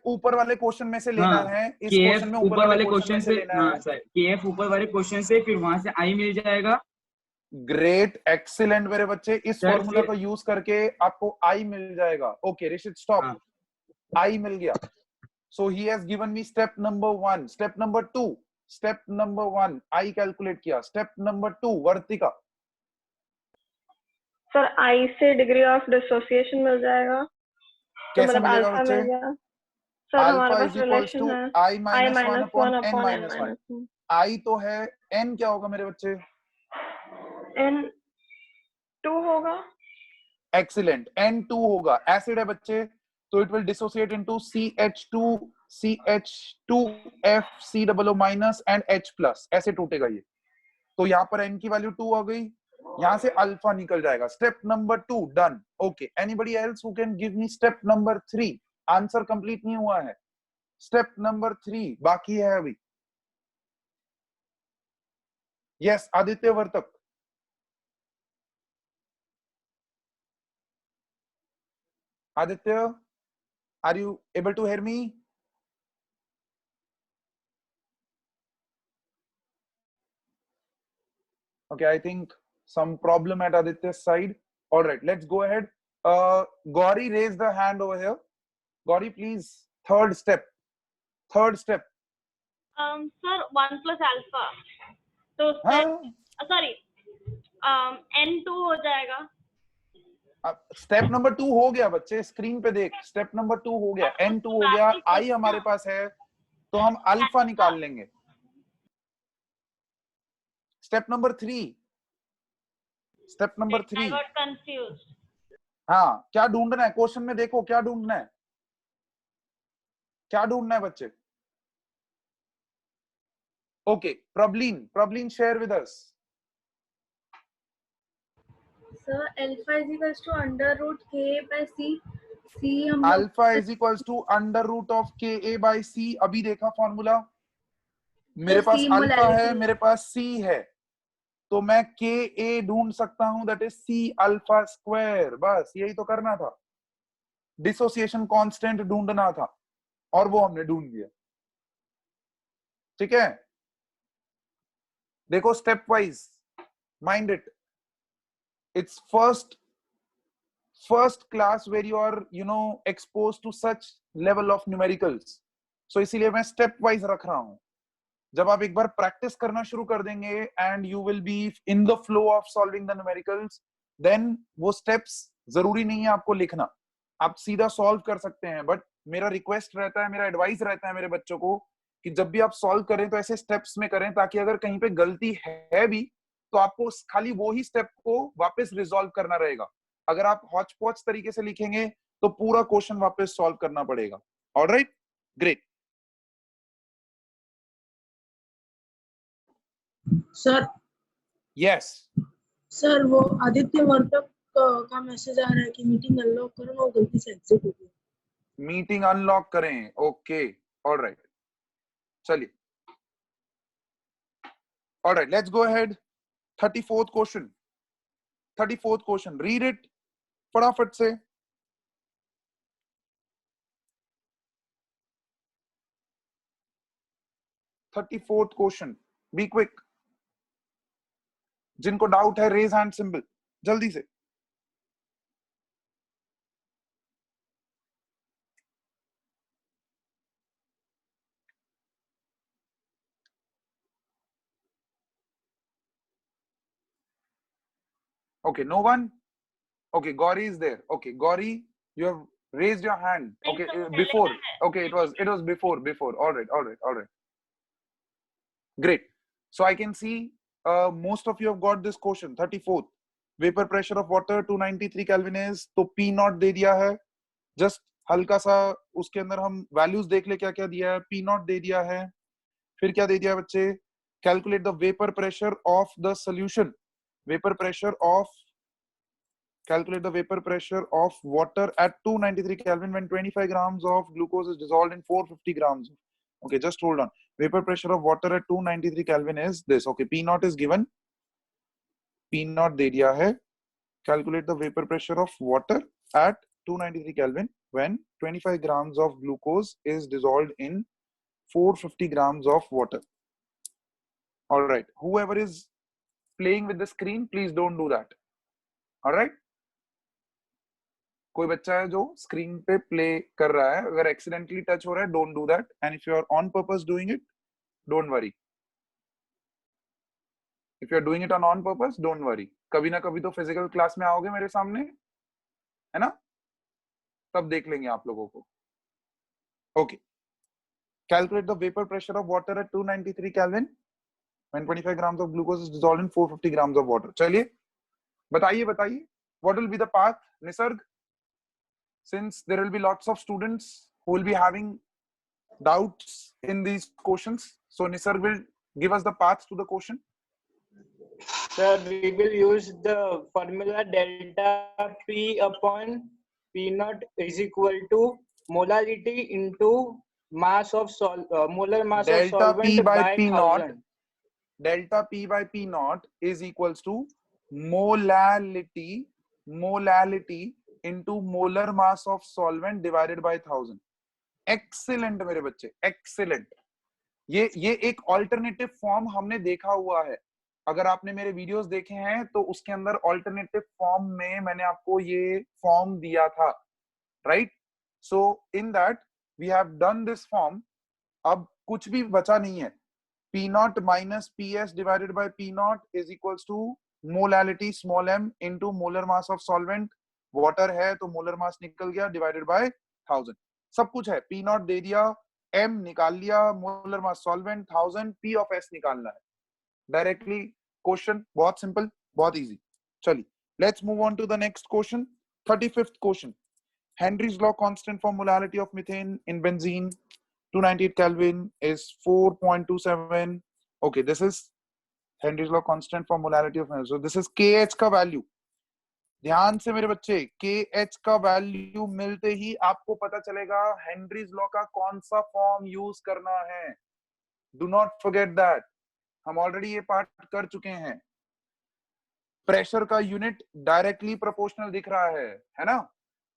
ऊपर वाले क्वेश्चन में से लेना है. इस क्वेश्चन में ऊपर वाले क्वेश्चन से लेना है. सर, KF ऊपर वाले क्वेश्चन से, फिर वहां से I मिल जाएगा. ग्रेट, एक्सीलेंट मेरे बच्चे. इस फॉर्मूला को यूज करके आपको I मिल जाएगा. Okay Rishit, stop. I मिल गया. So he has given me step number 1. Step number 2. Step number 1 I calculate किया. Step number 2 Vartika. Sir I से डिग्री ऑफ डिसोसिएशन मिल जाएगा. कैसे मिलेगा बच्चे? सर हमारे पास रिलेशन है I minus 1 upon n minus 1. I तो है, n क्या होगा मेरे बच्चे? n 2 होगा. एक्सीलेंट, n 2 होगा. एसिड है बच्चे, तो it will dissociate into CH2, CH2F, COO minus and H plus. ऐसे टूटेगा ये. तो यहाँ पर n की वैल्यू 2 आ गई. यहाँ से अल्फा निकल जाएगा. Step number 2 done. Okay, anybody else who can give me step number 3? Answer complete नहीं हुआ है. स्टेप नंबर 3 बाकी है अभी. Yes, Aditya Vartak. Aditya, are you able to hear me? Okay, I think some problem at Aditya's side. All right, let's go ahead. Gauri raised the hand over here. Gauri, please. Third step. Sir, 1 plus alpha. तो sorry, n2 हो जाएगा. Step number 2 हो गया बच्चे, screen पे देख. Step number 2 हो गया, n2 हो गया. I हमारे पास है, तो हम अल्फा निकाल लेंगे. Step number 3. Step number 3. I got confused. हाँ, क्या ढूंढना है क्वेश्चन में? देखो क्या ढूंढना है, क्या ढूंढना है बच्चे? Okay, Prablin share with us. Sir, alpha is equals to under root Ka by C. C हम alpha is equals to under root of KA by C. अभी देखा फॉर्मूला, मेरे पास अल्फा है, मेरे पास C है, तो मैं KA ढूंढ सकता हूं, that is C alpha square. बस यही तो करना था. डिसोसिएशन कांस्टेंट ढूंढना था, और वो हमने ढूंढ दिया. ठीक है, देखो step wise, mind it. It's first class where you are exposed to such level of numericals. So इसीलिए मैं step wise रख रहा हूं. जब आप एक बार प्रैक्टिस करना शुरू कर देंगे and you will be in the flow of solving the numericals, then वो steps जरूरी नहीं है आपको लिखना, आप सीधा सॉल्व कर सकते हैं. बट मेरा रिक्वेस्ट रहता है, मेरा एडवाइस रहता है मेरे बच्चों को कि जब भी आप सॉल्व करें तो ऐसे स्टेप्स में करें, ताकि अगर कहीं पे गलती है भी तो आपको खाली वो ही स्टेप को वापस रिजॉल्व करना रहेगा. अगर आप हॉच पॉच तरीके से लिखेंगे तो पूरा क्वेश्चन वापस सॉल्व करना पड़ेगा. Alright, great. Sir. Yes sir, वो आदित्य वर्तक का मैसेज आ रहा है कि मीटिंग अनलॉक करो, वो गलती से एग्जिट हो गया. मीटिंग अनलॉक करें. ओके, ऑलराइट, चलिए. Alright, let's go ahead. 34th question, 34th question, read it फटाफट से। Thirty fourth question, be quick. जिनको डाउट है रेज हैंड सिंबल जल्दी से। Okay, no one. Okay, Gauri is there. Okay, Gauri, you have raised your hand. Okay, before. Okay, it was before. All right. Great. So I can see most of you have got this question. 34th. Vapor pressure of water 293 Kelvin is, तो P naught दे दिया है. Just हल्का सा उसके अंदर हम values देख ले क्या क्या दिया है. P naught दे दिया है. फिर क्या दे दिया है बच्चे? Calculate the vapor pressure of the solution. Calculate the vapor pressure of water at 293 Kelvin when 25 grams of glucose is dissolved in 450 grams. Okay, just hold on. Vapor pressure of water at 293 Kelvin is this. Okay, P naught is given. P naught दे दिया है. Calculate the vapor pressure of water at 293 Kelvin when 25 grams of glucose is dissolved in 450 grams of water. All right. Whoever is playing with the screen, please don't do that. All right. कोई बच्चा है जो screen पे play कर रहा है, अगर accidentally touch हो रहा है, don't do that, and if you are on purpose doing it, don't worry. If you are doing it on purpose, don't worry. कभी ना कभी तो फिजिकल क्लास में आओगे मेरे सामने, है ना, तब देख लेंगे आप लोगों को। Okay, calculate the vapour pressure of water at 293 kelvin when 25 grams of glucose is dissolved in 450 grams of water. चलिए बताइए what will be the path, Nisarg? Since there will be lots of students who will be having doubts in these questions, so Nisarg will give us the path to the question. Sir, we will use the formula delta P upon P naught is equal to molarity into mass of molar mass of solvent by P naught. Delta P by P naught is equals to molality into molar mass of solvent divided by 1000. Excellent मेरे बच्चे, excellent. ये एक alternative form हमने देखा हुआ है. अगर आपने मेरे वीडियोस देखे हैं तो उसके अंदर alternative form में मैंने आपको ये form दिया था, right? So in that we have done this form. अब कुछ भी बचा नहीं है. P naught minus PS divided by P naught is equals to molality small m into molar mass of solvent. Water है तो molar mass निकल गया divided by 1000. सब कुछ है. P naught दे दिया, m निकाल लिया, molar mass solvent 1000, P of S निकालना है. Directly question, बहुत simple, बहुत easy. चलिए, let's move on to the next question. 35th question. Henry's law constant for molality of methane in benzene 298 Kelvin is 4.27. Okay, this is Henry's law constant for molality of methane. So this is KH का value. ध्यान से मेरे बच्चे, KH का value मिलते ही आपको पता चलेगा हेनरीज लॉ का कौन सा फॉर्म यूज करना है. Do not forget that. हम ऑलरेडी ये पार्ट कर चुके हैं. प्रेशर का यूनिट डायरेक्टली प्रोपोर्शनल दिख रहा है ना?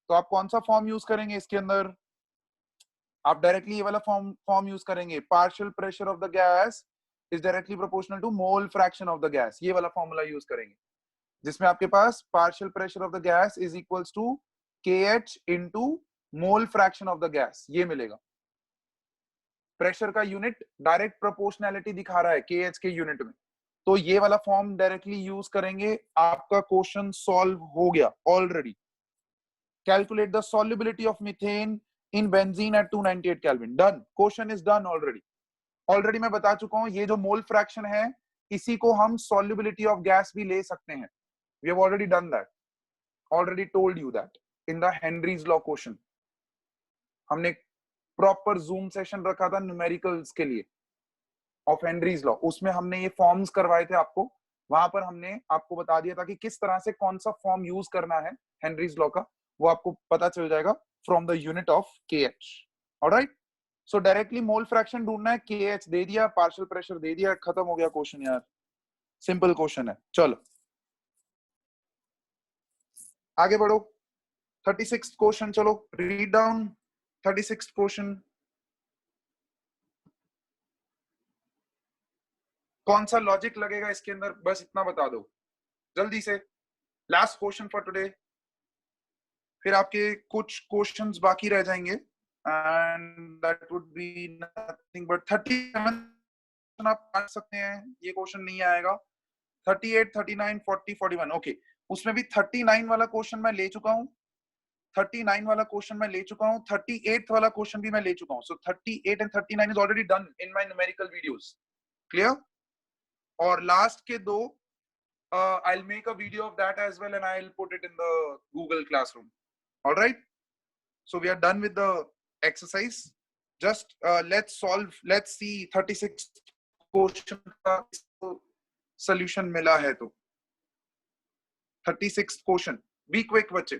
तो आप कौन सा फॉर्म यूज करेंगे इसके अंदर? आप डायरेक्टली ये वाला फॉर्म यूज करेंगे. Partial pressure of the gas is directly proportional to mole fraction of the gas. ये वाला फॉर्मूला यूज करेंगे जिसमें आपके पास partial pressure of the gas is equals to KH into mole fraction of the gas. ये मिलेगा. Pressure का unit direct proportionality दिखा रहा है KH के यूनिट में, तो ये वाला फॉर्म डायरेक्टली यूज करेंगे. आपका क्वेश्चन सॉल्व हो गया already. Calculate the solubility of methane in benzene at 298 Kelvin. Done. Question is done already. Already मैं बता चुका हूँ, ये जो मोल फ्रैक्शन है इसी को हम solubility of gas भी ले सकते हैं. We have already done that. Already told you that in the Henry's law question. हमने proper zoom session रखा था numericals के लिए of Henry's law. उसमें हमने ये forms करवाए थे आपको. वहां पर हमने आपको बता दिया था कि किस तरह से कौन सा फॉर्म यूज करना है Henry's law का, वो आपको पता चल जाएगा from the unit of KH. All right? So directly mole fraction ढूंढना है. KH दे दिया, partial pressure दे दिया, खत्म हो गया क्वेश्चन यार. सिंपल क्वेश्चन है। चलो आगे बढ़ो। 36th क्वेश्चन, चलो रीड डाउन 36th क्वेश्चन। कौन सा लॉजिक लगेगा इसके अंदर, बस इतना बता दो जल्दी से। लास्ट क्वेश्चन फॉर टुडे, फिर आपके कुछ क्वेश्चंस बाकी रह जाएंगे and that would be nothing but 37 आप पढ़ सकते हैं, ये क्वेश्चन नहीं आएगा। 38, 39, 40, 41 ओके, उसमें भी 39 वाला क्वेश्चन मैं ले चुका हूँ, 39 वाला क्वेश्चन मैं ले चुका हूँ, 38 वाला क्वेश्चन भी मैं ले चुका हूँ। सो 38 and 39 is already done in my numerical videos. Clear? और लास्ट के दो I'll make a video of that as well and I'll put it in the Google Classroom. All right, so we are done with the exercise. Just let's see 36 question का solution मिला है तो 36th question, be quick बच्चे।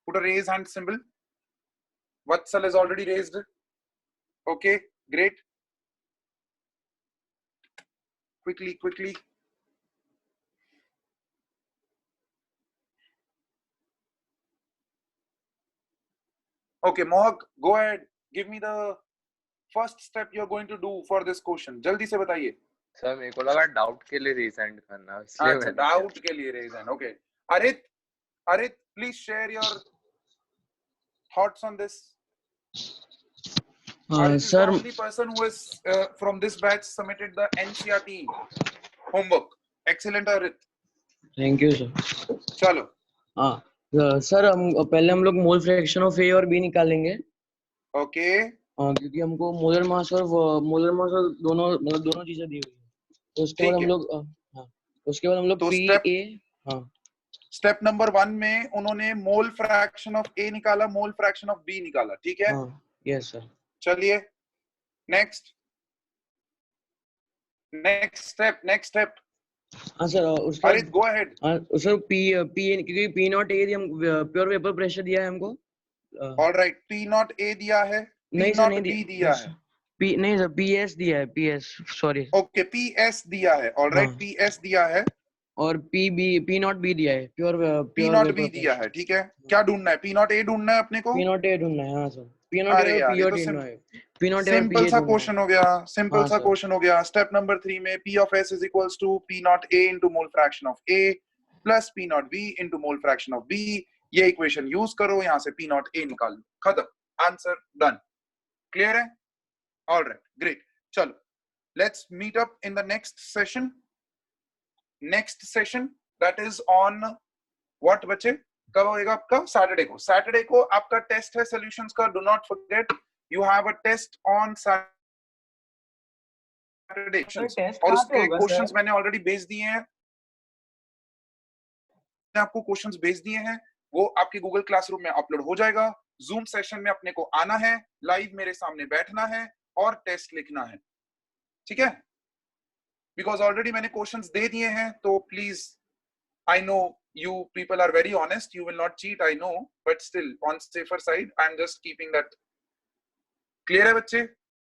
Put a raise hand symbol. Vatsal is already raised. Okay, great. Quickly. Okay, Mohak, go ahead. Give me the first step you're going to do for this question. जल्दी से बताइए। Sir मेरे को लगा doubt के लिए resend करना, इसलिए अच्छा, डाउट के लिए reason. Okay, Arit, please share your thoughts on this. Arit is the only person who is from this batch submitted the NCERT homework. Excellent, Arit. Thank you sir. चलो सर पहले हम लोग मोल फ्रैक्शन ऑफ ए और B निकालेंगे। Okay. क्योंकि हमको molar mass और दोनों मतलब दोनों चीजें दी हुई है, तो उसके बाद हम लोग पी ए। स्टेप नंबर 1 में उन्होंने मोल फ्रैक्शन ऑफ ए निकाला, मोल फ्रैक्शन ऑफ बी निकाला, ठीक है? Yes sir. चलिए नेक्स्ट स्टेप। हाँ सर, उसके अरे गो अहेड। सर पी क्योंकि पी नॉट ए हम प्योर वेपर प्रेशर दिया है हमको। ऑलराइट, पी नॉट ए दिया है, नहीं सर नहीं दिया है। पी नहीं सर, पीएस दिया है, पीएस सॉरी। ओके, पीएस दिया है, ऑलराइट, पीएस दिया है। और पी नॉट बी दिया है, पी नॉट बी दिया है, ठीक है। क्या ढूंढना है? पी नॉट ए ढूंढना है अपने को। पी नॉट ए ढूंढना है, हाँ सर। पी नॉट ए और पी और ढूंढना है। पी नॉट ए और सिंपल सा क्वेश्चन हो गया, सिंपल सा क्वेश्चन हो गया। स्टेप नंबर 3 में P of S is equals to P not A into mole fraction of A plus P not B into mole fraction of B। ये equation use करो, यहाँ से P नॉट A निकाल लो, खत्म, आंसर डन। क्लियर है? Alright, great. चलो let's meet up in the next session that is on what बच्चे? कब होएगा आपका? सैटरडे को आपका टेस्ट है सॉल्यूशंस का। Do not forget you have a test on Saturday और उसके क्वेश्चंस मैंने ऑलरेडी भेज दिए हैं, आपको क्वेश्चंस भेज दिए हैं, वो आपके गूगल क्लासरूम में अपलोड हो जाएगा। जूम सेशन में अपने को आना है, लाइव मेरे सामने बैठना है और टेस्ट लिखना है, ठीक है? बिकॉज ऑलरेडी मैंने क्वेश्चंस दे दिए हैं, तो please, I know you people are very honest, you will not cheat, I know, but still on safer side I'm just keeping that clear है बच्चे?